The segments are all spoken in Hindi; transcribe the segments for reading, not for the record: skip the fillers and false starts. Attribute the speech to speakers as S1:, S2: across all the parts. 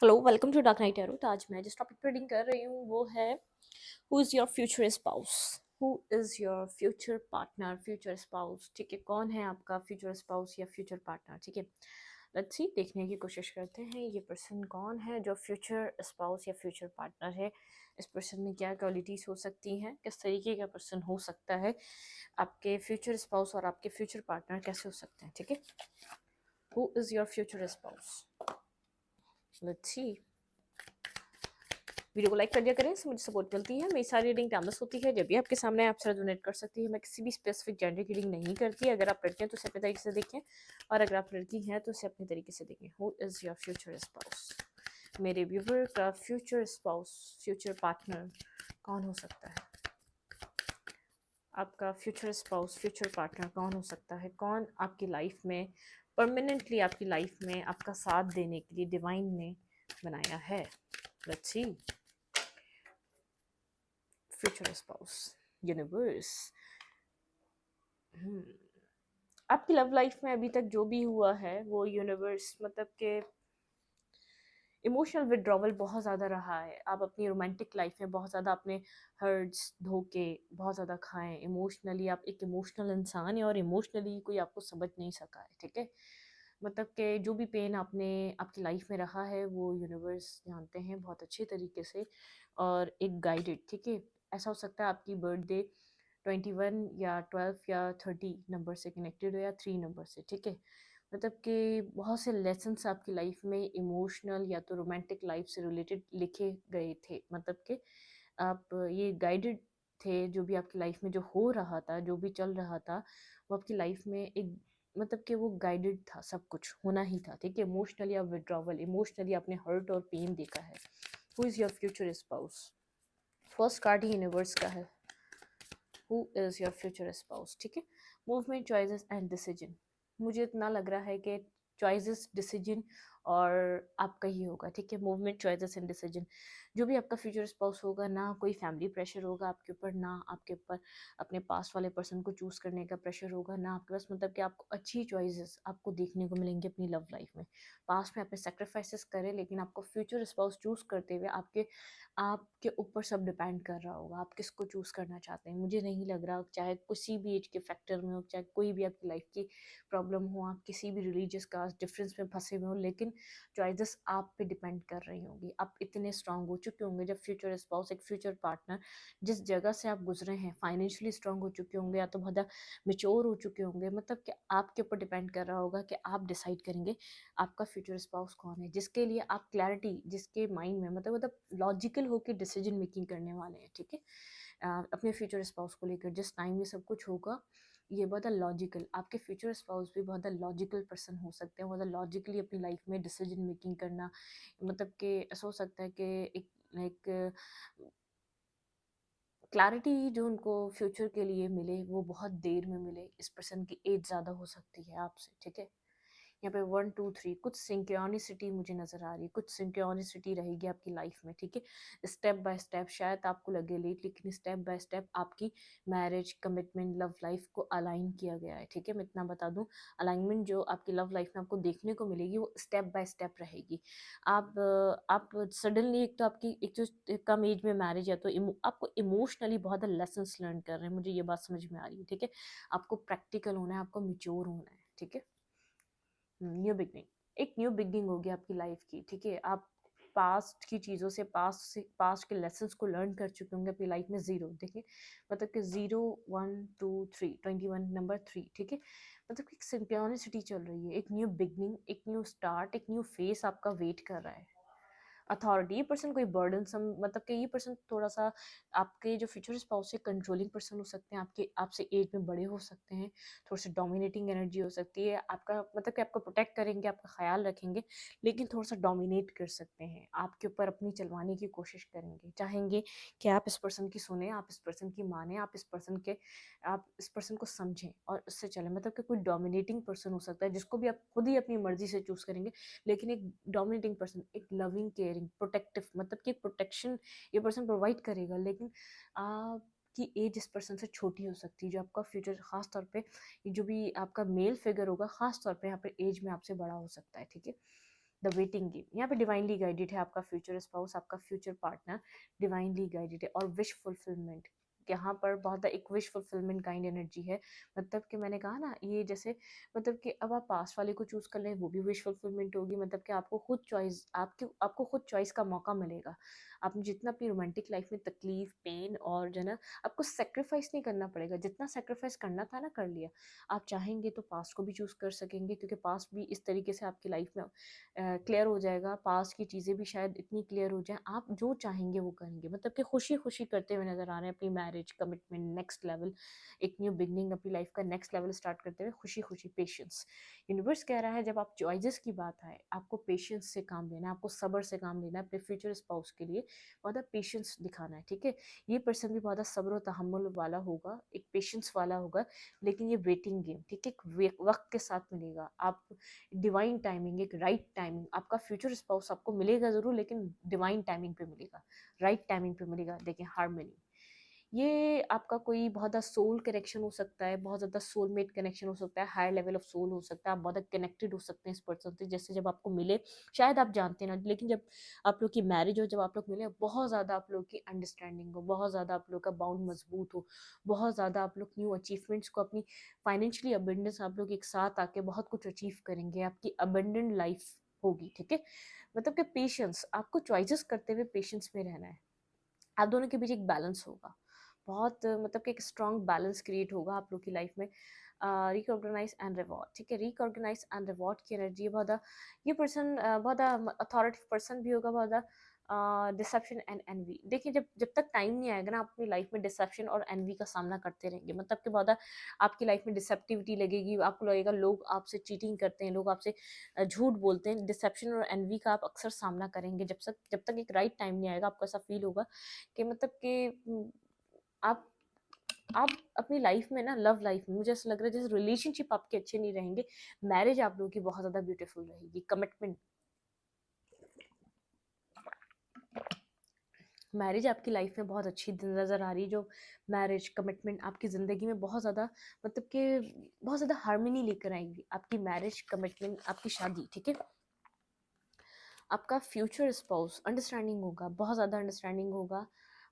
S1: Hello, welcome to Dark Night Tarot. तो आज मैं जिस टॉपिक पर रीडिंग कर रही हूँ वो है who is your future spouse. Who is your future partner, future spouse. ठीक है, कौन है आपका फ्यूचर स्पाउस या फ्यूचर पार्टनर। ठीक है, लेट्स सी, देखने की कोशिश करते हैं ये पर्सन कौन है जो फ्यूचर स्पाउस या फ्यूचर पार्टनर है। इस पर्सन में क्या क्वालिटीज़ हो सकती हैं, किस तरीके का पर्सन हो सकता है, आपके फ्यूचर स्पाउस और आपके फ्यूचर पार्टनर कैसे हो सकते हैं। ठीक है, who is your future spouse. Let's see. Video को लाइक कर दिया करें, इससे मुझे सपोर्ट मिलती है। मेरी सारी रीडिंग टाइमलेस होती है, जब भी आपके सामने आप से डोनेट कर सकती है। मैं किसी भी स्पेसिफिक जेंडर की रीडिंग नहीं करती। अगर आप लड़के हैं तो इसे अपने तरीके से देखें, और अगर आप लड़की हैं तो इसे अपने तरीके से देखें। Who is your future spouse. मेरे व्यूवर का फ्यूचर स्पाउस, फ्यूचर पार्टनर कौन हो सकता है। आपका फ्यूचर स्पाउस, फ्यूचर पार्टनर कौन हो सकता है। कौन आपकी लाइफ में परमानेंटली, आपकी लाइफ में आपका साथ देने के लिए डिवाइन ने बनाया है। Let's see. Future spouse, universe. आपकी लव लाइफ में अभी तक जो भी हुआ है वो यूनिवर्स, मतलब कि इमोशनल विड्रॉवल बहुत ज़्यादा रहा है। आप अपनी रोमांटिक लाइफ में बहुत ज़्यादा अपने हर्ट्स, धोखे बहुत ज़्यादा खाएं। इमोशनली आप एक इमोशनल इंसान है और इमोशनली कोई आपको समझ नहीं सका है। ठीक है, मतलब कि जो भी पेन आपने आपकी लाइफ में रहा है वो यूनिवर्स जानते हैं बहुत अच्छे तरीके से, और एक गाइडेड। ठीक है, ऐसा हो सकता है आपकी बर्थडे 21 या 12 या 30 नंबर से कनेक्टेड हो, या 3 नंबर से। ठीक है, मतलब कि बहुत से लेसन्स आपकी लाइफ में इमोशनल या तो रोमांटिक लाइफ से रिलेटेड लिखे गए थे। मतलब कि आप ये गाइडेड थे, जो भी आपकी लाइफ में जो हो रहा था, जो भी चल रहा था, वो आपकी लाइफ में एक, मतलब कि वो गाइडेड था, सब कुछ होना ही था। ठीक है, इमोशनली आप विड्रॉवल, इमोशनली आपने हर्ट और पेन देखा है। Who is your future spouse. First card he universe का है। Who is your future spouse. ठीक है, मूवमेंट, चॉइसेस एंड डिसीजन। मुझे इतना लग रहा है कि चॉइसेस, डिसीजन और आपका ही होगा। ठीक है, मूवमेंट, चॉइसेस एंड डिसीजन। जो भी आपका फ्यूचर स्पाउस होगा, ना कोई फैमिली प्रेशर होगा आपके ऊपर, ना आपके ऊपर अपने पास वाले पर्सन को चूज़ करने का प्रेशर होगा, ना आपके पास, मतलब कि आपको अच्छी चॉइसेस आपको देखने को मिलेंगी अपनी लव लाइफ में। पास्ट में आपने सेक्रीफाइसेस करे, लेकिन आपको फ्यूचर स्पाउस चूज़ करते हुए आपके ऊपर सब डिपेंड कर रहा होगा, आप किसको चूज़ करना चाहते हैं। मुझे नहीं लग रहा, चाहे किसी भी एज के फैक्टर में हो, चाहे कोई भी आपकी लाइफ की प्रॉब्लम हो, आप किसी भी रिलीजियस कास्ट डिफरेंस में फंसे हुए हो, लेकिन चॉइसेस आप पे डिपेंड कर रही होंगी। आप इतने स्ट्रांग हो चुके होंगे जब फ्यूचर स्पाउस, एक फ्यूचर पार्टनर जिस जगह से आप गुजरे हैं, फाइनेंशियली स्ट्रांग हो चुके होंगे, या तो बहुत मेच्योर हो चुके होंगे। मतलब कि आपके ऊपर डिपेंड कर रहा होगा कि आप डिसाइड करेंगे आपका फ्यूचर स्पाउस कौन है, जिसके लिए आप क्लैरिटी, जिसके माइंड में मतलब लॉजिकल होकर डिसीजन मेकिंग करने वाले हैं। ठीक है, अपने फ्यूचर स्पाउस को लेकर जिस टाइम ये सब कुछ होगा, ये बहुत लॉजिकल, आपके फ्यूचर स्पाउस भी बहुत लॉजिकल पर्सन हो सकते हैं। बहुत लॉजिकली अपनी लाइफ में डिसीजन मेकिंग करना, मतलब कि ऐसा हो सकता है कि एक क्लैरिटी जो उनको फ्यूचर के लिए मिले वो बहुत देर में मिले। इस पर्सन की एज ज़्यादा हो सकती है आपसे। ठीक है, यहाँ पे 1 2 3 कुछ सिंक्रोनिसिटी मुझे नज़र आ रही है, कुछ सिंक्रोनिसिटी रहेगी आपकी लाइफ में। ठीक है, स्टेप बाय स्टेप, शायद आपको लगे लेट, लेकिन स्टेप बाय स्टेप आपकी मैरिज, कमिटमेंट, लव लाइफ को अलाइन किया गया है। ठीक है, मैं इतना बता दूं, अलाइनमेंट जो आपकी लव लाइफ में आपको देखने को मिलेगी वो स्टेप बाय स्टेप रहेगी। आप सडनली, एक तो आपकी एक जो कम एज में मैरिज है, तो आपको इमोशनली बहुत लेसन्स लर्न कर रहे हैं, मुझे ये बात समझ में आ रही है। ठीक है, आपको प्रैक्टिकल होना है, आपको मेच्योर होना है। ठीक है, न्यू बिगनिंग, एक न्यू बिगनिंग होगी आपकी लाइफ की। ठीक है, आप पास्ट की चीज़ों से, पास्ट के लेसन्स को लर्न कर चुके होंगे अपनी लाइफ में। ज़ीरो, देखिए, मतलब कि 0 1 2 3 21 नंबर 3। ठीक है, मतलब कि एक सिंक्रोनिसिटी चल रही है, एक न्यू बिगनिंग, एक न्यू स्टार्ट, एक न्यू फेस आपका वेट कर रहा है। अथॉरिटी, ये पर्सन कोई बर्डनसम, मतलब कि ये पर्सन थोड़ा सा आपके जो फ्यूचर स्पाउस से कंट्रोलिंग पर्सन हो सकते हैं, आपके आपसे एज में बड़े हो सकते हैं, थोड़ी सी डोमिनेटिंग एनर्जी हो सकती है आपका, मतलब कि आपको प्रोटेक्ट करेंगे, आपका ख्याल रखेंगे, लेकिन थोड़ा सा डोमिनेट कर सकते हैं आपके ऊपर, अपनी चलवाने की कोशिश करेंगे, चाहेंगे कि आप इस पर्सन की सुने, आप इस पर्सन की माने, आप इस पर्सन को समझें और उससे चलें। मतलब कि कोई डोमिनेटिंग पर्सन हो सकता है जिसको भी आप खुद ही अपनी मर्जी से चूज़ करेंगे, लेकिन एक डोमिनेटिंग पर्सन, एक लविंग, केयरिंग, प्रोटेक्टिव, मतलब कि प्रोटेक्शन ये पर्सन प्रोवाइड करेगा, लेकिन आपकी एज इस पर्सन से छोटी हो सकती है। जो आपका फ्यूचर, खास तौर पे जो भी आपका मेल फिगर होगा, खास तौर पे यहाँ पे एज में आपसे बड़ा हो सकता है। ठीक है, द वेटिंग गेम, यहाँ पे डिवाइनली गाइडेड है आपका फ्यूचर स्पाउस, आपका फ्यूचर पार्टनर डिवाइनली गाइडेड है। और विश फुलफिलमेंट, यहाँ पर बहुत एक विश फुलफिलमेंट काइंड एनर्जी है। मतलब कि मैंने कहा ना, ये जैसे मतलब कि अब आप पास वाले को चूज कर लें वो भी विश फुलफिलमेंट होगी। मतलब कि आपको खुद चॉइस, आपको खुद चॉइस का मौका मिलेगा। आपने जितना अपनी रोमांटिक लाइफ में तकलीफ, पेन और जो है ना, आपको सेक्रीफाइस नहीं करना पड़ेगा, जितना सेक्रीफाइस करना था ना कर लिया। आप चाहेंगे तो पास्ट को भी चूज कर सकेंगे, क्योंकि पास्ट भी इस तरीके से आपकी लाइफ में क्लियर हो जाएगा। पास्ट की चीज़ें भी शायद इतनी क्लियर हो जाएं, आप जो चाहेंगे वो करेंगे। मतलब कि खुशी खुशी करते हुए नजर आ रहे हैं अपनी मैरिज, कमिटमेंट, नेक्स्ट लेवल, एक न्यू बिगनिंग, अपनी लाइफ का नेक्स्ट लेवल स्टार्ट करते हुए खुशी खुशी। पेशेंस, यूनिवर्स कह रहा है जब आप चॉइसेस की बात आए, आपको पेशेंस से काम लेना है, आपको सब्र से काम लेना है। अपने फ्यूचर स्पाउस के लिए बहुत ज़्यादा पेशेंस दिखाना है, ठीक है। ये पर्सन भी बहुत ज़्यादा सब्र और तहम्मुल वाला होगा, एक पेशेंस वाला होगा। लेकिन ये वेटिंग गेम, ठीक है, एक वक्त के साथ मिलेगा। आप डिवाइन टाइमिंग, एक राइट टाइमिंग, आपका फ्यूचर स्पाउस आपको मिलेगा ज़रूर, लेकिन डिवाइन टाइमिंग पे मिलेगा, राइट टाइमिंग पे मिलेगा। देखिए हार्मनी, ये आपका कोई बहुत ज़्यादा सोल कनेक्शन हो सकता है, बहुत ज़्यादा सोलमेट कनेक्शन हो सकता है, हायर लेवल ऑफ सोल हो सकता है। आप बहुत ज़्यादा कनेक्टेड हो सकते हैं इस पर्सन से। जैसे जब आपको मिले, शायद आप जानते ना, लेकिन जब आप लोग की मैरिज हो, जब आप लोग मिले, बहुत ज़्यादा आप लोग की अंडरस्टैंडिंग हो, बहुत ज़्यादा आप लोग का बाउंड मजबूत हो, बहुत ज़्यादा आप लोग न्यू अचीवमेंट्स को, अपनी फाइनेंशियली अबेंडेंस, आप लोग एक साथ आके बहुत कुछ अचीव करेंगे। आपकी अबेंडेंट लाइफ होगी, ठीक है। मतलब कि पेशेंस, आपको चॉइसेस करते हुए पेशेंस में रहना है। आप दोनों के बीच एक बैलेंस होगा, बहुत मतलब कि एक स्ट्रॉन्ग बैलेंस क्रिएट होगा आप लोग की लाइफ में। रिकॉग्नाइज एंड रिवॉर्ड, ठीक है, रिकॉग्नाइज एंड रिवॉर्ड की एनर्जी है बहुत ये पर्सन बहुत अथॉरिटी पर्सन भी होगा, बहुत डिसेप्शन एंड एनवी। देखिए जब जब तक टाइम नहीं आएगा ना, आप अपनी लाइफ में डिसेप्शन और एनवी का सामना करते रहेंगे। मतलब कि बहुत आपकी लाइफ में डिसेप्टिविटी लगेगी, आपको लगेगा लोग आपसे चीटिंग करते हैं, लोग आपसे झूठ बोलते हैं। डिसेप्शन और एनवी का आप अक्सर सामना करेंगे। जब तक एक राइट टाइम नहीं आएगा, आपको ऐसा फील होगा कि मतलब कि आप आप अपनी लाइफ में ना, लव लाइफ में, मुझे ऐसा लग रहा है जैसे रिलेशनशिप आपके अच्छे नहीं रहेंगे, मैरिज आप लोगों की बहुत ज़्यादा ब्यूटीफुल रहेगी। कमिटमेंट, मैरिज आपकी लाइफ में बहुत अच्छी नज़र आ रही है। जो मैरिज कमिटमेंट आपकी ज़िंदगी में बहुत ज़्यादा, मतलब कि बहुत ज़्यादा हार्मनी लेकर आएंगी। आपकी मैरिज, कमिटमेंट, आपकी शादी, ठीक है। आपका फ्यूचर स्पाउस अंडरस्टैंडिंग होगा, बहुत ज़्यादा अंडरस्टैंडिंग होगा,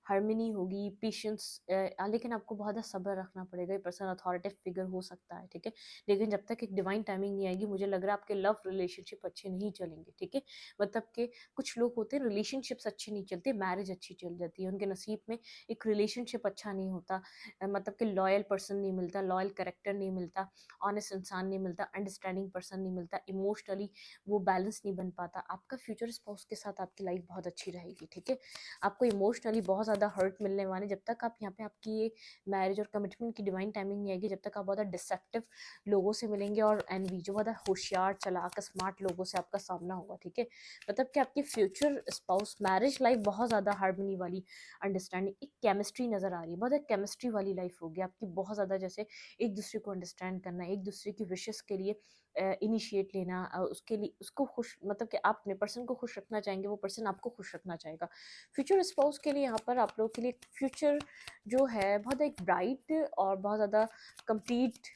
S1: हार्मनी होगी, पेशेंस। लेकिन आपको बहुत ज़्यादा सब्र रखना पड़ेगा। ये पर्सन अथॉरिटेटिव फिगर हो सकता है, ठीक है। लेकिन जब तक एक डिवाइन टाइमिंग नहीं आएगी, मुझे लग रहा है आपके लव रिलेशनशिप अच्छे नहीं चलेंगे, ठीक है। मतलब कि कुछ लोग होते हैं रिलेशनशिप्स अच्छे नहीं चलते, मैरिज अच्छी चल जाती है उनके नसीब में। एक रिलेशनशिप अच्छा नहीं होता, मतलब कि लॉयल पर्सन नहीं मिलता, लॉयल करेक्टर नहीं मिलता, ऑनेस्ट इंसान नहीं मिलता, अंडरस्टैंडिंग पर्सन नहीं मिलता, इमोशनली वो बैलेंस नहीं बन पाता। आपका फ्यूचर स्पाउस के साथ आपकी लाइफ बहुत अच्छी रहेगी, ठीक है। आपको इमोशनली बहुत ज़्यादा हर्ट मिलने वाले, जब तक आप यहाँ पे आपकी ये मैरिज और कमिटमेंट की डिवाइन टाइमिंग नहीं आएगी, जब तक आप बहुत ज़्यादा डिसेप्टिव लोगों से मिलेंगे और एनवी, जो बहुत होशियार, चालाक, स्मार्ट लोगों से आपका सामना होगा, ठीक है। मतलब कि आपकी फ्यूचर स्पाउस मैरिज लाइफ बहुत ज़्यादा हार्मनी वाली, अंडरस्टैंडिंग, एक केमिस्ट्री नज़र आ रही है, बहुत केमिस्ट्री वाली लाइफ होगी आपकी। बहुत ज़्यादा जैसे एक दूसरे को अंडरस्टैंड करना, एक दूसरे की विशेस के लिए इनिशिएट लेना, उसके लिए उसको खुश, मतलब कि आप अपने पर्सन को खुश रखना चाहेंगे, वो पर्सन आपको खुश रखना चाहेगा। फ्यूचर स्पाउस के लिए यहाँ पर आप लोगों के लिए फ्यूचर जो है बहुत एक ब्राइट और बहुत ज़्यादा कंप्लीट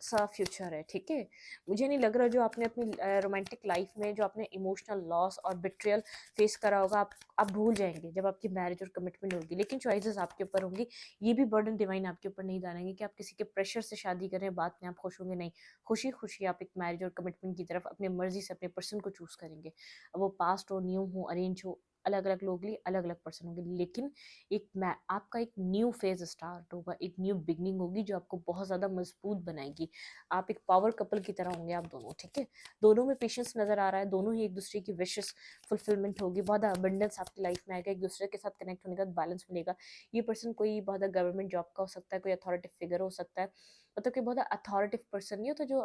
S1: सा फ्यूचर है, ठीक है। मुझे नहीं लग रहा जो आपने अपनी रोमांटिक लाइफ में जो आपने इमोशनल लॉस और बिट्रियल फेस करा होगा, आप भूल जाएंगे जब आपकी मैरिज और कमिटमेंट होगी। लेकिन चॉइसेस आपके ऊपर होंगी, ये भी बर्डन डिवाइन आपके ऊपर नहीं डालेंगे कि आप किसी के प्रेशर से शादी करें, बाद में आप खुश होंगे, नहीं। खुशी खुशी आप एक मैरिज और कमिटमेंट की तरफ अपनी मर्जी से अपने पर्सन को चूज करेंगे। अब वो पास्ट हो, न्यू हो, अरेंज हो, अलग अलग लोग लिए अलग अलग पर्सन होंगे, लेकिन एक मैं आपका एक न्यू फेज स्टार्ट होगा, एक न्यू बिगनिंग होगी जो आपको बहुत ज़्यादा मजबूत बनाएगी। आप एक पावर कपल की तरह होंगे आप दोनों, ठीक है। दोनों में पेशेंस नजर आ रहा है, दोनों ही एक दूसरे की विशेस फुलफिलमेंट होगी, बहुत अबंडेंस आपकी लाइफ में आएगा, एक दूसरे के साथ कनेक्ट होने का बैलेंस मिलेगा। ये पर्सन कोई बहुत गवर्नमेंट जॉब का हो सकता है, कोई अथॉरिटी फिगर हो सकता है। मतलब कि बहुत अथॉरिटिव पर्सन नहीं होता जो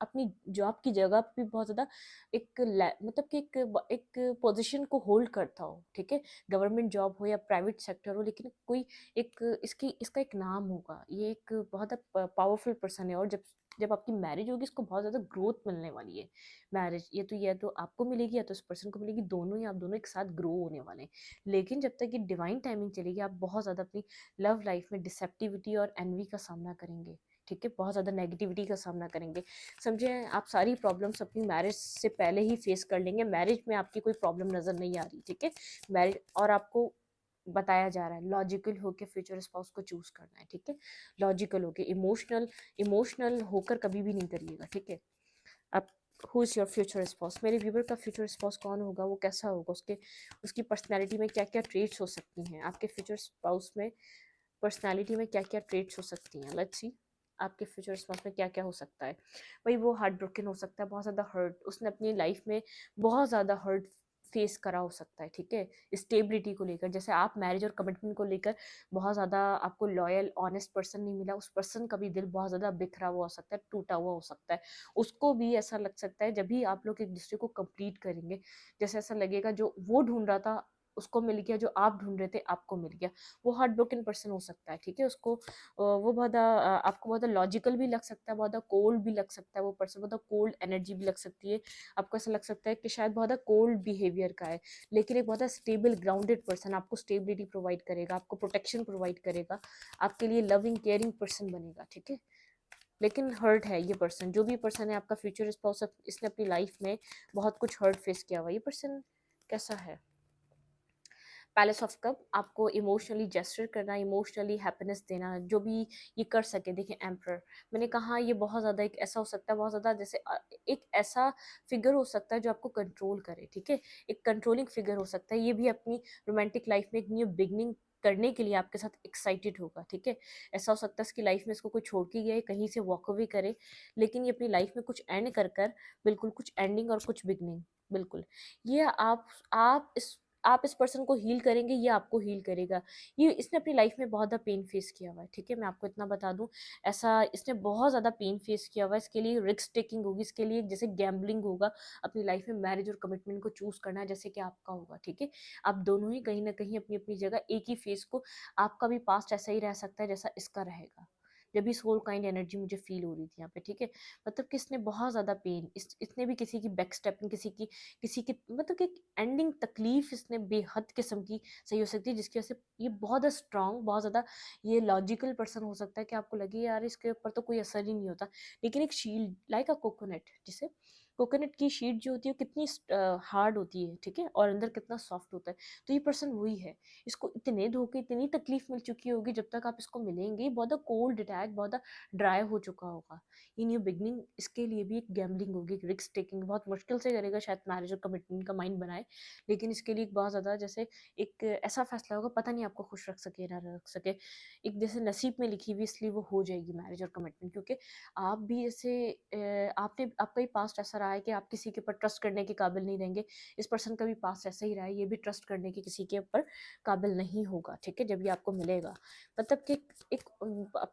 S1: अपनी जॉब की जगह पे भी बहुत ज़्यादा मतलब कि एक पोजीशन को होल्ड करता हो, ठीक है। गवर्नमेंट जॉब हो या प्राइवेट सेक्टर हो, लेकिन कोई एक इसका एक नाम होगा, ये एक बहुत पावरफुल पर्सन है। और जब जब आपकी मैरिज होगी, इसको बहुत ज़्यादा ग्रोथ मिलने वाली है। मैरिज ये तो आपको मिलेगी या तो इस पर्सन को मिलेगी, दोनों ही आप दोनों एक साथ ग्रो होने वाले हैं। लेकिन जब तक ये डिवाइन टाइमिंग चलेगी, आप बहुत ज़्यादा अपनी लव लाइफ में डिसेप्टिविटी और एनवी का सामना करेंगे। ठीक है? बहुत ज़्यादा नेगेटिविटी का सामना करेंगे। समझे, आप सारी प्रॉब्लम्स अपनी मैरिज से पहले ही फेस कर लेंगे, मैरिज में आपकी कोई प्रॉब्लम नज़र नहीं आ रही, ठीक है? मैरिज और आपको बताया जा रहा है लॉजिकल होके फ्यूचर स्पाउस को चूज़ करना है, ठीक है? लॉजिकल होके, इमोशनल इमोशनल होकर कभी भी नहीं करिएगा, ठीक है? अब who is your future spouse, मेरे व्यूवर का फ्यूचर स्पाउस कौन होगा, वो कैसा होगा, उसकी पर्सनैलिटी में क्या-क्या ट्रेट्स हो सकती हैं, आपके फ्यूचर स्पाउस में पर्सनैलिटी में क्या-क्या ट्रेट्स हो सकती हैं, लेट्स सी आपके फ्यूचर स्पाउस में क्या-क्या हो सकता है। भाई वो हार्ट ब्रोकन हो सकता है, बहुत ज़्यादा हर्ट, उसने अपनी लाइफ में बहुत ज़्यादा हर्ट फेस करा हो सकता है, ठीक है? स्टेबिलिटी को लेकर, जैसे आप मैरिज और कमिटमेंट को लेकर बहुत ज़्यादा आपको लॉयल, ऑनेस्ट पर्सन नहीं मिला, उस पर्सन का भी दिल बहुत ज़्यादा बिखरा हुआ हो सकता है, टूटा हुआ हो सकता है। उसको भी ऐसा लग सकता है जब भी आप लोग एक दूसरे को कंप्लीट करेंगे, जैसे ऐसा लगेगा जो वो ढूँढ रहा था, उसको मिल गया, जो आप ढूँढ रहे थे, आपको मिल गया। वो हार्ट ब्रोकन पर्सन हो सकता है, ठीक है? वो बहुत आपको बहुत लॉजिकल भी लग सकता है, बहुत कोल्ड भी लग सकता है वो पर्सन, बहुत कोल्ड एनर्जी भी लग सकती है। आपको ऐसा लग सकता है कि शायद बहुत कोल्ड बिहेवियर का है, लेकिन एक बहुत स्टेबल ग्राउंडेड पर्सन आपको स्टेबिलिटी प्रोवाइड करेगा, आपको प्रोटेक्शन प्रोवाइड करेगा, आपके लिए लविंग केयरिंग पर्सन बनेगा, ठीक है? लेकिन हर्ट है ये पर्सन, जो भी पर्सन है आपका फ्यूचर स्पाउस, इसने अपनी लाइफ में बहुत कुछ हर्ट फेस किया हुआ है। ये पर्सन कैसा है? पैलेस ऑफ कप आपको इमोशनली जेस्चर करना, इमोशनली हैप्पीनेस देना, जो भी ये कर सके। देखिए एम्परर, मैंने कहा ये बहुत ज़्यादा एक ऐसा हो सकता है, बहुत ज़्यादा जैसे एक ऐसा फिगर हो सकता है जो आपको कंट्रोल करे, ठीक है? एक कंट्रोलिंग फिगर हो सकता है, ये भी अपनी रोमांटिक लाइफ में एक न्यू बिगनिंग करने के लिए आपके साथ एक्साइटेड होगा, ठीक है? ऐसा हो सकता है इसकी लाइफ में इसको कोई छोड़ के गया है, कहीं से वॉक अवे करे, लेकिन ये अपनी लाइफ में कुछ एंड कर कर बिल्कुल कुछ एंडिंग और कुछ बिगनिंग, बिल्कुल। ये आप इस पर्सन को हील करेंगे, ये आपको हील करेगा। ये इसने अपनी लाइफ में बहुत ज़्यादा पेन फेस किया हुआ है, ठीक है? मैं आपको इतना बता दूँ, ऐसा इसने बहुत ज़्यादा पेन फेस किया हुआ है, इसके लिए रिस्क टेकिंग होगी, इसके लिए जैसे गैम्बलिंग होगा, अपनी लाइफ में मैरिज और कमिटमेंट को चूज़ करना जैसे कि आपका होगा, ठीक है? आप दोनों ही कहीं न कहीं अपनी-अपनी जगह एक ही फेज़ को, आपका भी पास्ट ऐसा ही रह सकता है जैसा इसका रहेगा। जब भी सोल काइंड एनर्जी मुझे फ़ील हो रही थी यहाँ पे, ठीक है? मतलब कि इसने बहुत ज़्यादा पेन, इसने भी किसी की बैक स्टेपिंग, किसी की मतलब कि एंडिंग तकलीफ इसने बेहद किस्म की सही हो सकती है, जिसकी वजह से ये बहुत ज़्यादा स्ट्रांग, बहुत ज़्यादा ये लॉजिकल पर्सन हो सकता है कि आपको लगे यार इसके ऊपर तो कोई असर ही नहीं होता, लेकिन एक शील्ड लाइक अ कोकोनट, जिसे कोकोनट की शीट जो होती है कितनी हार्ड होती है, ठीक है? और अंदर कितना सॉफ्ट होता है, तो ये पर्सन वही है। इसको इतने धोखे, इतनी तकलीफ मिल चुकी होगी, जब तक आप इसको मिलेंगे बहुत कोल्ड डिटैच, बहुत ड्राई हो चुका होगा। ये न्यू बिगनिंग इसके लिए भी एक गैम्बलिंग होगी, एक रिस्क टेकिंग, बहुत मुश्किल से करेगा शायद मैरिज और कमिटमेंट का माइंड बनाए, लेकिन इसके लिए एक बहुत ज़्यादा जैसे एक ऐसा फैसला होगा, पता नहीं आपको खुश रख सके ना रख सके, एक जैसे नसीब में लिखी हुई, इसलिए वो हो जाएगी मैरिज और कमिटमेंट, क्योंकि आप भी जैसे आपका ही पास्ट ऐसा रहा है कि आप किसी के ऊपर ट्रस्ट करने के काबिल नहीं रहेंगे, इस पर्सन का भी पास्ट ऐसा ही रहा है, ये भी ट्रस्ट करने के किसी के ऊपर काबिल नहीं होगा, ठीक है? जब ये आपको मिलेगा, मतलब कि एक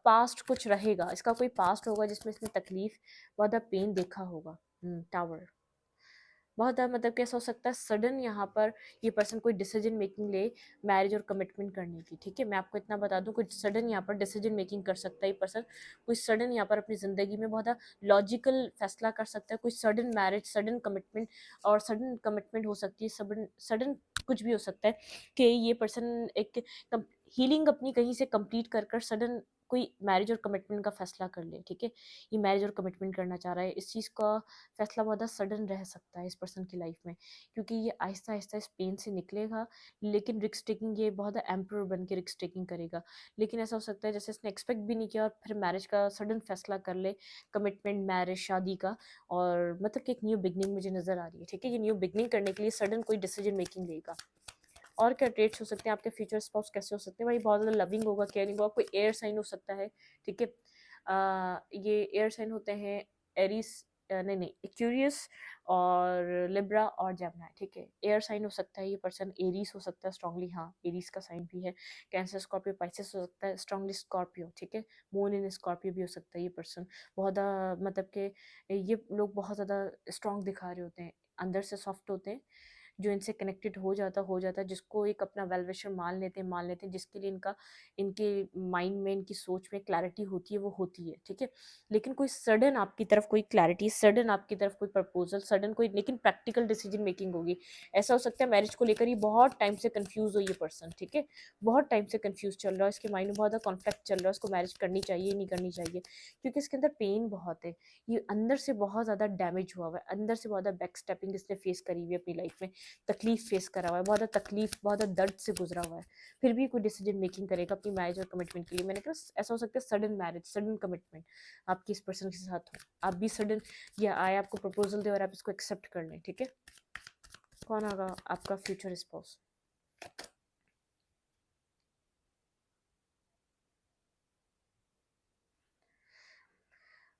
S1: पास्ट कुछ रहेगा, इसका कोई पास्ट होगा जिसमें इसने तकलीफ, बहुत ज़्यादा पेन देखा होगा। टावर बहुत ज़्यादा मतलब कैसा हो सकता है, सडन यहाँ पर ये पर्सन कोई डिसीजन मेकिंग ले मैरिज और कमिटमेंट करने की, ठीक है? मैं आपको इतना बता दूँ, कुछ सडन यहाँ पर डिसीजन मेकिंग कर सकता है ये पर्सन, कोई सडन यहाँ पर अपनी ज़िंदगी में बहुत लॉजिकल फैसला कर सकता है, कोई सडन मैरिज, सडन कमिटमेंट, और सडन कमिटमेंट हो सकती है, सडन सडन कुछ भी हो सकता है कि ये पर्सन एक हीलिंग अपनी कहीं से कंप्लीट कर कर सडन कोई मैरिज और कमिटमेंट का फैसला कर ले, ठीक है? ये मैरिज और कमिटमेंट करना चाह रहा है, इस चीज़ का फैसला बहुत सडन रह सकता है इस पर्सन की लाइफ में, क्योंकि ये आहिस्ता आहिस्ता इस पेन से निकलेगा, लेकिन रिस्क टेकिंग, ये बहुत एम्प्रर बन के रिस्क टेकिंग करेगा, लेकिन ऐसा हो सकता है जैसे इसने एक्सपेक्ट भी नहीं किया और फिर मैरिज का सडन फैसला कर ले, कमिटमेंट, मैरिज, शादी का, और मतलब कि एक न्यू बिगनिंग मुझे नज़र आ रही है, ठीक है? ये न्यू बिगनिंग करने के लिए सडन कोई डिसीजन मेकिंग लेगा। और क्या ट्रेट्स हो सकते हैं आपके फ्यूचर स्पाउस, कैसे हो सकते हैं भाई? बहुत ज़्यादा लविंग होगा, केयरिंग होगा, कोई एयर साइन हो सकता है, ठीक है? ये एयर साइन होते हैं एरीज, नहीं नहीं, एक्वेरियस और लिब्रा और जेमिनी, ठीक है? एयर साइन हो सकता है ये पर्सन, एरीज हो सकता है स्ट्रांगली, हाँ एरीज का साइन भी है, कैंसर, स्कॉर्पियो, पाइसेस हो सकता है स्ट्रांगली, स्कॉर्पियो, ठीक है? मून इन स्कॉर्पियो भी हो सकता है ये पर्सन, बहुत मतलब कि ये लोग बहुत ज़्यादा स्ट्रांग दिखा रहे होते हैं, अंदर से सॉफ्ट होते हैं, जो इनसे कनेक्टेड हो जाता है, जिसको एक अपना वेल विशर मान लेते हैं, जिसके लिए इनका इनके माइंड में, इनकी सोच में क्लैरिटी होती है, वो होती है, ठीक है। लेकिन कोई सडन आपकी तरफ कोई क्लैरिटी, सडन आपकी तरफ कोई प्रपोजल, सडन कोई लेकिन प्रैक्टिकल डिसीजन मेकिंग होगी। ऐसा हो सकता है मैरिज को लेकर ही बहुत टाइम से कंफ्यूज हो ये पर्सन, ठीक है, बहुत टाइम से कंफ्यूज चल रहा है, इसके माइंड में बहुत ज़्यादा कॉन्फ्लिक्ट चल रहा है, उसको मैरिज करनी चाहिए नहीं करनी चाहिए, क्योंकि इसके अंदर पेन बहुत है, ये अंदर से बहुत ज़्यादा डैमेज हुआ हुआ है, अंदर से बहुत ज़्यादा बैक स्टेपिंग इसने फेस करी हुई है अपनी लाइफ में, तकलीफ फेस करा हुआ है, बहुत ज़्यादा तकलीफ, बहुत ज़्यादा दर्द से गुजरा हुआ है, फिर भी कोई डिसीजन मेकिंग करेगा अपनी मैरिज और कमिटमेंट के लिए। मैंने कहा ऐसा हो सकता है सडन मैरिज, सडन कमिटमेंट आपकी इस पर्सन के साथ हो, आप भी सडन या आए आपको प्रपोजल दे और आप इसको एक्सेप्ट कर लें, ठीक है। कौन होगा आपका फ्यूचर स्पाउस?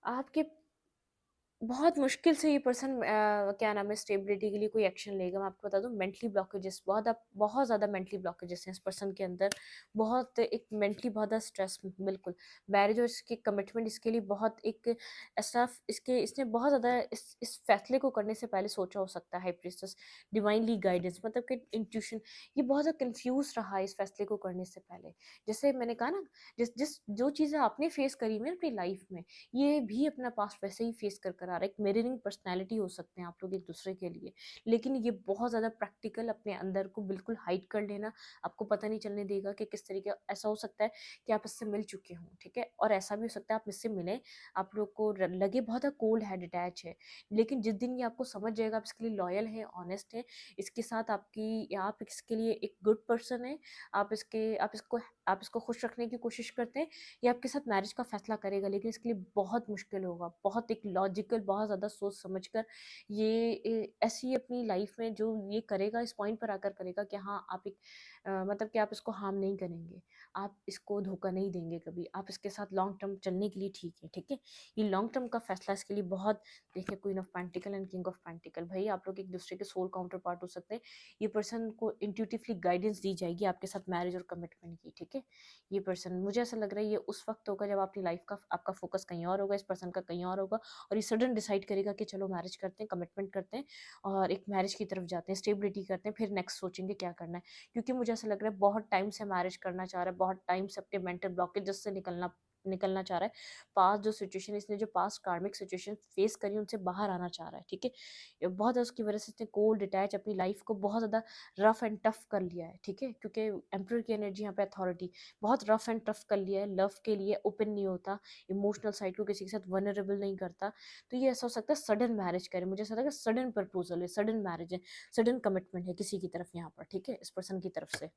S1: आपके बहुत मुश्किल से ये पर्सन क्या नाम है स्टेबिलिटी के लिए कोई एक्शन लेगा। मैं आपको बता दूं, मेंटली ब्लॉकेजेस बहुत ज़्यादा मेंटली ब्लॉकेजेस हैं इस पर्सन के अंदर, बहुत एक मेंटली बहुत ज़्यादा स्ट्रेस, बिल्कुल। मैरिज और इसकी कमिटमेंट इसके लिए बहुत एक ऐसा इसके इसने बहुत ज़्यादा इस फैसले को करने से पहले सोचा हो सकता है। हाई प्रीस्टेस, डिवाइनली गाइडेंस, मतलब कि इंट्यूशन, ये बहुत ज़्यादा कंफ्यूज रहा है इस फैसले को करने से पहले। जैसे मैंने कहा ना, जिस जिस जो चीज़ें आपने फेस करी हुई है अपनी लाइफ में, ये भी अपना पास्ट वैसे ही फेस कर आ रहा है। एक मिररिंग पर्सनैलिटी हो सकते हैं आप लोग एक दूसरे के लिए, लेकिन ये बहुत ज़्यादा प्रैक्टिकल, अपने अंदर को बिल्कुल हाइड कर लेना, आपको पता नहीं चलने देगा कि किस तरीके। ऐसा हो सकता है कि आप इससे मिल चुके हों, ठीक है, और ऐसा भी हो सकता है आप इससे मिलें, आप लोग को लगे बहुत ज़्यादा कोल्ड है, डिटैच है, लेकिन जिस दिन ये आपको समझ जाएगा, आप इसके लिए लॉयल हैं, ऑनेस्ट हैं, इसके साथ आपकी, आप इसके लिए एक गुड पर्सन है, आप इसको खुश रखने की कोशिश करते हैं, ये आपके साथ मैरिज का फैसला करेगा, लेकिन इसके लिए बहुत मुश्किल होगा, बहुत एक लॉजिकल, बहुत ज़्यादा सोच समझ कर ये ऐसी अपनी लाइफ में जो ये करेगा, इस पॉइंट पर आकर करेगा कि हाँ आप एक मतलब कि आप इसको हार्म नहीं करेंगे, आप इसको धोखा नहीं देंगे कभी, आप इसके साथ लॉन्ग टर्म चलने के लिए ठीक है, ठीक है। ये लॉन्ग टर्म का फैसला इसके लिए बहुत, देखिए queen of pentacle and king of pentacle, भाई आप लोग एक दूसरे के सोल काउंटर पार्ट हो सकते हैं। ये पर्सन को इंट्यूटिवली गाइडेंस दी जाएगी आपके साथ मैरिज और कमिटमेंट की, ठीक है। ये पर्सन, मुझे ऐसा लग रहा है ये उस वक्त होगा जब आपकी लाइफ का आपका फोकस कहीं और होगा, इस पर्सन का कहीं और होगा, और ये सडन डिसाइड करेगा कि चलो मैरिज करते हैं, कमिटमेंट करते हैं और एक मैरिज की तरफ जाते हैं, स्टेबिलिटी करते हैं, फिर नेक्स्ट सोचेंगे क्या करना है। क्योंकि मुझे ऐसा लग रहा है बहुत टाइम से मैरिज करना चाह रहा है, बहुत टाइम से अपने मेंटल ब्लॉकेजेस से निकलना निकलना चाह रहा है, पास्ट जो सिचुएशन, इसने जो पास्ट कार्मिक सिचुएशन फेस करी उनसे बाहर आना चाह रहा है, ठीक है। ये बहुत ज़्यादा उसकी वजह से इसने कोल्ड डिटैच अपनी लाइफ को बहुत ज़्यादा रफ एंड टफ कर लिया है, ठीक है, क्योंकि एम्परर की एनर्जी यहाँ पे अथॉरिटी, बहुत रफ एंड टफ कर लिया है, लव के लिए ओपन नहीं होता, इमोशनल साइड को किसी के साथ वनरेबल नहीं करता। तो ये ऐसा हो सकता है सडन मैरिज करे, मुझे ऐसा लगा सडन प्रपोजल है, सडन मैरिज है, सडन कमिटमेंट है किसी की तरफ यहाँ पर, ठीक है, इस पर्सन की तरफ से।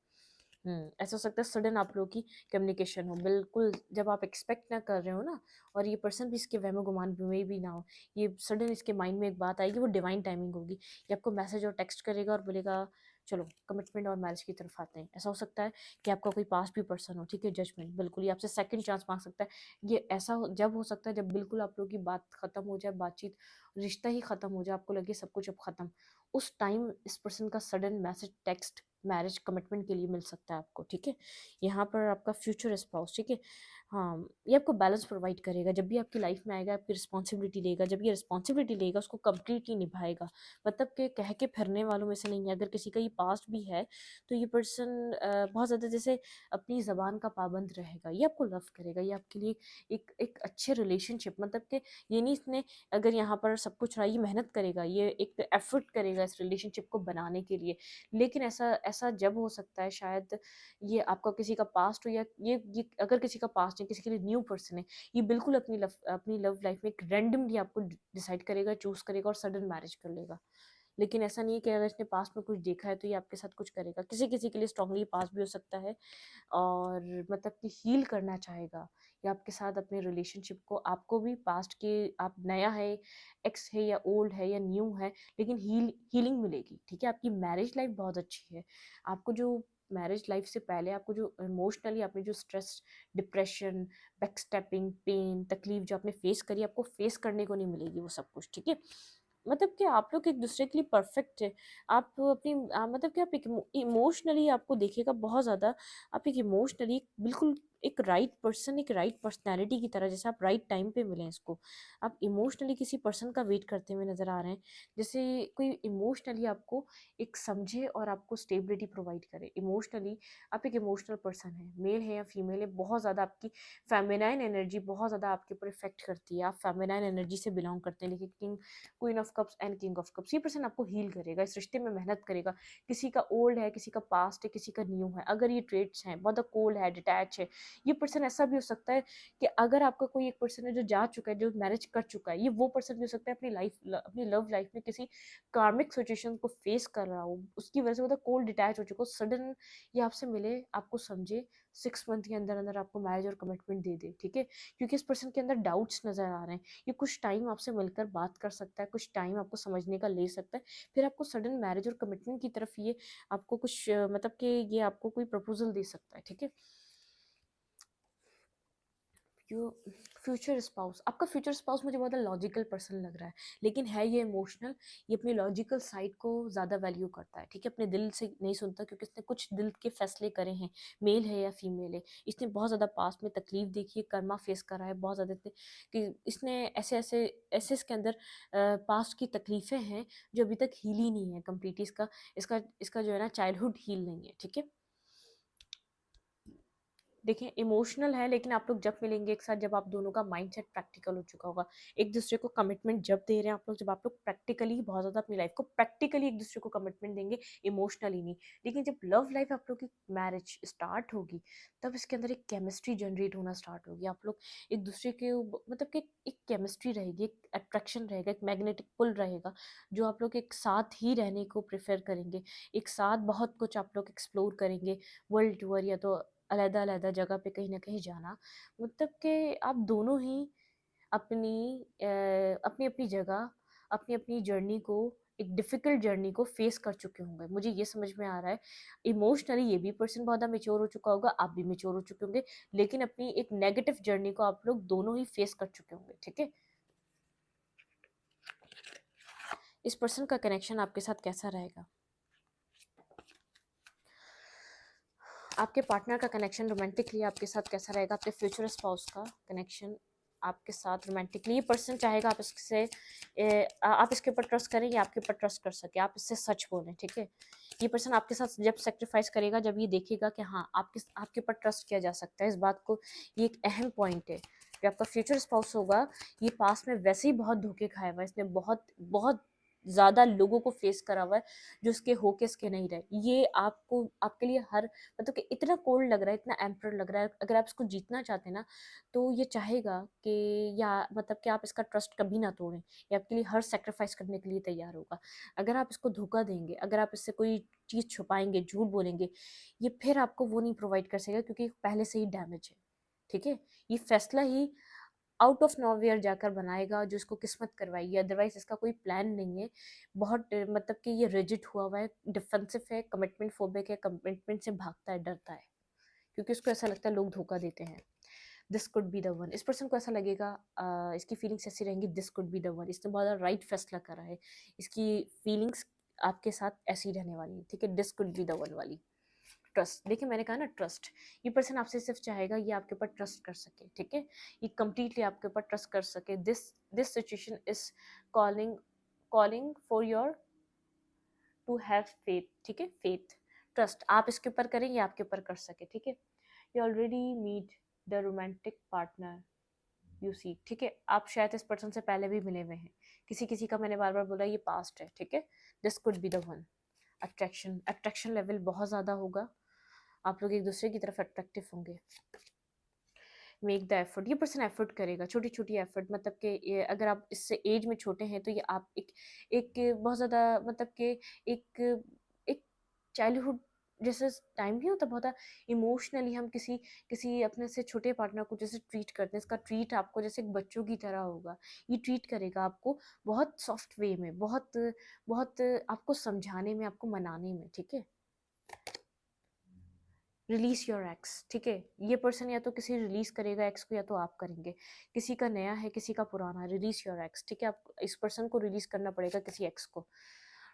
S1: ऐसा हो सकता है सडन आप लोगों की कम्युनिकेशन हो, बिल्कुल जब आप एक्सपेक्ट ना कर रहे हो ना, और ये पर्सन भी इसके वहमो गुमान में भी ना हो, ये सडन इसके माइंड में एक बात आएगी, वो डिवाइन टाइमिंग होगी, ये आपको मैसेज और टेक्स्ट करेगा और बोलेगा चलो कमिटमेंट और मैरिज की तरफ आते हैं। ऐसा हो सकता है कि आपका कोई पास्ट भी पर्सन हो, ठीक है, जजमेंट, बिल्कुल ये आपसे सेकंड चांस मांग सकता है। ये ऐसा जब हो सकता है जब बिल्कुल आप लोगों की बात खत्म हो जाए, बातचीत, रिश्ता ही खत्म हो जाए, आपको लगे सब कुछ अब खत्म, उस टाइम इस पर्सन का sudden message, text, marriage commitment के लिए मिल सकता है आपको, ठीक है। यहाँ पर आपका फ्यूचर स्पाउस, ठीक है, हाँ, ये आपको बैलेंस प्रोवाइड करेगा, जब भी आपकी लाइफ में आएगा आपकी रिस्पॉन्सिबिलिटी लेगा, जब ये रिस्पॉन्सिबिलिटी लेगा उसको कम्प्लीटली निभाएगा, मतलब कि कह के फिरने वालों में से नहीं है। अगर किसी का ये पास्ट भी है तो ये पर्सन बहुत ज़्यादा जैसे अपनी ज़बान का पाबंद रहेगा, ये आपको लव करेगा, ये आपके लिए एक एक अच्छे रिलेशनशिप, मतलब कि ये नहीं, इसने अगर यहाँ पर सब कुछ रहा, ये मेहनत करेगा, ये एक एफर्ट करेगा इस रिलेशनशिप को बनाने के लिए। लेकिन ऐसा ऐसा जब हो सकता है शायद ये आपका किसी का पास्ट हो, या ये अगर किसी का पास्ट है, किसी के लिए न्यू पर्सन है, ये बिल्कुल अपनी लव लाइफ में एक रैंडमली आपको डिसाइड करेगा, चूज करेगा और सडन मैरिज कर लेगा। लेकिन ऐसा नहीं है कि अगर इसने पास्ट में कुछ देखा है तो ये आपके साथ कुछ करेगा, किसी किसी के लिए स्ट्रांगली पास्ट भी हो सकता है, और मतलब कि हील करना चाहेगा या आपके साथ अपने रिलेशनशिप को, आपको भी पास्ट के, आप नया है, एक्स है या ओल्ड है या न्यू है, लेकिन हीलिंग मिलेगी, ठीक है। आपकी मैरिज लाइफ बहुत अच्छी है, आपको जो मैरिज लाइफ से पहले आपको जो इमोशनली आपने जो स्ट्रेस, डिप्रेशन, बैकस्टेपिंग, पेन, तकलीफ जो आपने फेस करी, आपको फेस करने को नहीं मिलेगी वो सब कुछ, ठीक है। मतलब कि आप लोग एक दूसरे के लिए परफेक्ट है, आप अपनी मतलब कि आप एक इमोशनली आपको देखिएगा बहुत ज़्यादा, आप एक इमोशनली बिल्कुल एक राइट पर्सन, एक राइट पर्सनैलिटी की तरह, जैसे आप राइट टाइम पे मिलें इसको। आप इमोशनली किसी पर्सन का वेट करते हुए नज़र आ रहे हैं, जैसे कोई इमोशनली आपको एक समझे और आपको स्टेबिलिटी प्रोवाइड करे। इमोशनली आप एक इमोशनल पर्सन है, मेल है या फीमेल है, बहुत ज़्यादा आपकी फेमिनाइन एनर्जी बहुत ज़्यादा आपके ऊपर इफेक्ट करती है। आप फेमिनाइन एनर्जी से बिलोंग करते हैं, लेकिन king, queen of cups and king of cups, ये पर्सन आपको हील करेगा, इस रिश्ते में मेहनत करेगा। किसी का ओल्ड है, किसी का पास्ट है, किसी का न्यू है। अगर ये ट्रेड्स हैं, बहुत कोल्ड है, डिटैच है, ये पर्सन ऐसा भी हो सकता है कि अगर आपका कोई एक पर्सन है जो जा चुका है, जो मैरिज कर चुका है, ये वो पर्सन भी हो सकता है अपनी लव लाइफ में किसी कार्मिक सिचुएशन को फेस कर रहा हो, उसकी वजह से मतलब कोल्ड डिटैच हो चुका हो, सडन ये आपसे मिले, आपको समझे, 6 मंथ के अंदर अंदर आपको मैरिज और कमिटमेंट दे दे, ठीक है। क्योंकि इस पर्सन के अंदर डाउट्स नजर आ रहे हैं, ये कुछ टाइम आपसे मिलकर बात कर सकता है, कुछ टाइम आपको समझने का ले सकता है, फिर आपको सडन मैरिज और कमिटमेंट की तरफ ये आपको कुछ मतलब कि ये आपको कोई प्रपोजल दे सकता है, ठीक है। यो फ्यूचर स्पाउस, आपका फ्यूचर स्पाउस मुझे बहुत लॉजिकल पर्सन लग रहा है, लेकिन है ये इमोशनल। ये अपनी लॉजिकल साइड को ज़्यादा वैल्यू करता है, ठीक है। अपने दिल से नहीं सुनता, क्योंकि इसने कुछ दिल के फैसले करे हैं, मेल है या फीमेल है। इसने बहुत ज़्यादा पास्ट में तकलीफ देखी है, कर्मा फेस करा है बहुत ज़्यादा, कि इसने ऐसे ऐसे ऐसे इसके अंदर पास्ट की तकलीफ़ें हैं जो अभी तक हील ही नहीं है कम्प्लीटली। इसका इसका इसका जो है ना चाइल्डहुड हील नहीं है, ठीक है। देखिए इमोशनल है, लेकिन आप लोग जब मिलेंगे एक साथ, जब आप दोनों का माइंडसेट प्रैक्टिकल हो चुका होगा, एक दूसरे को कमिटमेंट जब दे रहे हैं आप लोग, जब आप लोग प्रैक्टिकली बहुत ज़्यादा अपनी लाइफ को प्रैक्टिकली एक दूसरे को कमिटमेंट देंगे, इमोशनली नहीं। लेकिन जब लव लाइफ आप लोग की मैरिज स्टार्ट होगी, तब इसके अंदर एक केमिस्ट्री जनरेट होना स्टार्ट होगी। आप लोग एक दूसरे के मतलब कि एक केमिस्ट्री रहेगी, एक अट्रैक्शन रहेगा, एक मैग्नेटिक पुल रहेगा, जो आप लोग एक साथ ही रहने को प्रेफर करेंगे, एक साथ बहुत कुछ आप लोग एक्सप्लोर करेंगे, वर्ल्ड टूर या तो अलग-अलग जगह पे कहीं न कहीं जाना। मतलब कि आप दोनों ही अपनी-अपनी जगह, अपनी-अपनी जर्नी को, एक डिफ़िकल्ट जर्नी को फ़ेस कर चुके होंगे। मुझे ये समझ में आ रहा है, इमोशनली ये भी पर्सन बहुत ज़्यादा मैच्योर हो चुका होगा, आप भी मैच्योर हो चुके होंगे, लेकिन अपनी एक नेगेटिव जर्नी को आप लोग दोनों ही फ़ेस कर चुके होंगे, ठीक है? इस पर्सन का कनेक्शन आपके साथ कैसा रहेगा? आपके पार्टनर का कनेक्शन रोमांटिकली आपके साथ कैसा रहेगा? आपके फ्यूचर स्पाउस का कनेक्शन आपके साथ रोमांटिकली, ये पर्सन चाहेगा आप इससे आप इसके ऊपर ट्रस्ट करें या आपके ऊपर ट्रस्ट कर सके, आप इससे सच बोलें, ठीक है। ये पर्सन आपके साथ जब सेक्रीफाइस करेगा, जब ये देखेगा कि हाँ आपके ऊपर ट्रस्ट किया जा सकता है, इस बात को, ये एक अहम पॉइंट है। जो आपका फ्यूचर स्पाउस होगा, ये पास्ट में वैसे ही बहुत धोखे खाया हुआ है, इसने बहुत बहुत ज़्यादा लोगों को फेस करा हुआ है जो इसके होके इसके नहीं रहे। ये आपको, आपके लिए हर मतलब कि इतना कोल्ड लग रहा है, इतना एम्पर लग रहा है, अगर आप इसको जीतना चाहते हैं ना, तो ये चाहेगा कि, या मतलब कि आप इसका ट्रस्ट कभी ना तोड़ें, ये आपके लिए हर सेक्रीफाइस करने के लिए तैयार होगा। अगर आप इसको धोखा देंगे, अगर आप इससे कोई चीज़ छुपाएंगे, झूठ बोलेंगे, ये फिर आपको वो नहीं प्रोवाइड कर सकेगा, क्योंकि पहले से ही डैमेज है, ठीक है। ये फैसला ही आउट ऑफ नोवेयर जाकर बनाएगा जो इसको किस्मत करवाएगी, अदरवाइज इसका कोई प्लान नहीं है। बहुत मतलब कि ये रिजिड हुआ है, डिफेंसिव है, कमिटमेंट फोबिक है, कमिटमेंट से भागता है, डरता है, क्योंकि उसको ऐसा लगता है लोग धोखा देते हैं। This could be the one, इस पर्सन को ऐसा लगेगा, इसकी फीलिंग्स ऐसी रहेंगी, this could be the one, इसने बहुत ज़्यादा राइट फैसला करा है, इसकी फीलिंग्स आपके साथ ऐसी रहने वाली है, ठीक है। This could be the one वाली ट्रस्ट, देखिए मैंने कहा ना ट्रस्ट, ये पर्सन आपसे सिर्फ चाहेगा ये आपके ऊपर ट्रस्ट कर सके, ठीक है। ये कम्प्लीटली आपके ऊपर ट्रस्ट कर सके। This this situation is calling calling for your to have faith, ठीक है। फेथ, ट्रस्ट आप इसके ऊपर करें, ये आपके ऊपर कर सके, ठीक है। You already meet the romantic partner you seek, ठीक है। आप शायद इस पर्सन से पहले भी मिले हुए हैं, किसी किसी का मैंने बार बार बोला ये पास्ट है, ठीक है। This could be the one. Attraction level बहुत ज़्यादा होगा, आप लोग एक दूसरे की तरफ अट्रैक्टिव होंगे। मेक द एफर्ट, ये पर्सन एफर्ट करेगा, छोटी छोटी एफर्ट, मतलब कि अगर आप इससे एज में छोटे हैं, तो ये आप एक एक बहुत ज़्यादा मतलब कि एक एक चाइल्डहुड जैसे टाइम नहीं होता, बहुत इमोशनली हम किसी किसी अपने से छोटे पार्टनर को जैसे ट्रीट करते हैं, इसका ट्रीट आपको जैसे एक बच्चों की तरह होगा। ये ट्रीट करेगा आपको बहुत सॉफ्ट वे में, बहुत बहुत आपको समझाने में, आपको मनाने में, ठीक है। रिलीज योर एक्स, ठीक है। ये पर्सन या तो किसी रिलीज करेगा एक्स को, या तो आप करेंगे। किसी का नया है, किसी का पुराना, रिलीज योर एक्स, ठीक है। आप इस पर्सन को रिलीज करना पड़ेगा, किसी एक्स को।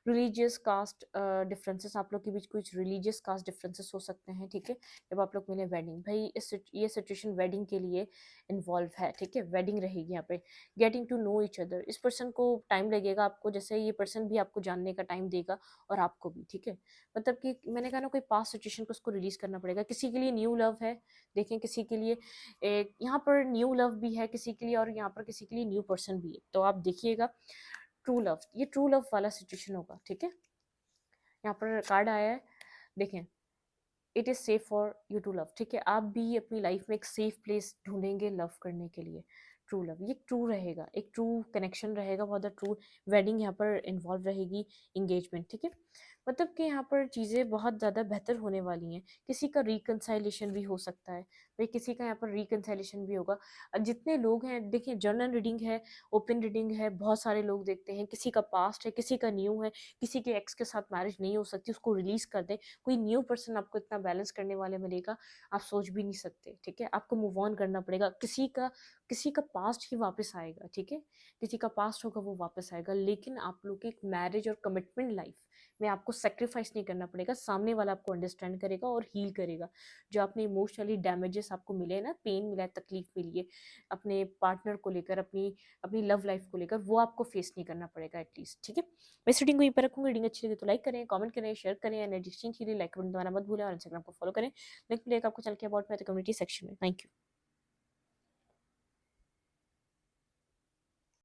S1: रिलीजियस कास्ट डिफरेंसेस, आप लोग के बीच कुछ रिलीजियस कास्ट डिफरेंसेस हो सकते हैं, ठीक है। जब आप लोग मिले वेडिंग, भाई ये सिचुएशन वेडिंग के लिए इन्वॉल्व है, ठीक है। वेडिंग रहेगी यहाँ पे, getting to know each other, इस पर्सन को टाइम लगेगा आपको, जैसे ये पर्सन भी आपको जानने का टाइम देगा और आपको भी, ठीक है। मतलब कि मैंने कहा ना, कोई पास्ट सिचुएशन को उसको रिलीज करना पड़ेगा। किसी के लिए न्यू लव है, देखें, किसी के लिए एक यहाँ पर न्यू लव भी है किसी के लिए, और यहाँ पर किसी के लिए न्यू पर्सन भी है। तो आप देखिएगा ट्रू लव, ये ट्रू लव वाला सिचुएशन होगा, ठीक है। यहाँ पर कार्ड आया है, देखें, it is safe for you to love, ठीक है। आप भी अपनी लाइफ में एक सेफ प्लेस ढूंढेंगे लव करने के लिए। ट्रू लव, ये ट्रू रहेगा, एक ट्रू कनेक्शन रहेगा, बहुत ट्रू। वेडिंग यहाँ पर इन्वॉल्व रहेगी, इंगेजमेंट, ठीक है। मतलब कि यहाँ पर चीज़ें बहुत ज़्यादा बेहतर होने वाली हैं। किसी का रिकनसाइलेशन भी हो सकता है, भाई किसी का यहाँ पर रिकनसाइलेशन भी होगा। जितने लोग हैं, देखिए, जर्नल रीडिंग है, ओपन रीडिंग है, बहुत सारे लोग देखते हैं। किसी का पास्ट है, किसी का न्यू है, किसी के एक्स के साथ मैरिज नहीं हो सकती, उसको रिलीज कर दें। कोई न्यू पर्सन आपको इतना बैलेंस करने वाले मिलेगा, आप सोच भी नहीं सकते, ठीक है। आपको मूव ऑन करना पड़ेगा। किसी का पास्ट ही वापस आएगा, ठीक है। किसी का पास्ट होगा वो वापस आएगा, लेकिन आप लोग की एक मैरिज और कमिटमेंट लाइफ में आपको सेक्रीफाइस नहीं करना पड़ेगा। सामने वाला आपको अंडरस्टैंड करेगा और हील करेगा। जो आपने इमोशनली डैमेजेस आपको मिले हैं ना, पेन मिला है, तकलीफ मिली है अपने पार्टनर को लेकर, अपनी अपनी लव लाइफ को लेकर, वो आपको फेस नहीं करना पड़ेगा एटलीस्ट, ठीक है। मैं इस रीडिंग को यहीं पर रखूँगी। रीडिंग अच्छी लगी तो लाइक करें, कमेंट करें, शेयर करें, एनर्जी एक्सचेंज के लिए लाइक बटन दबाना मत भूलें, और इंस्टाग्राम को फॉलो करें। लिंक मिलेगा आपको चैनल के अबाउट में, तो कम्युनिटी सेक्शन में। Thank you.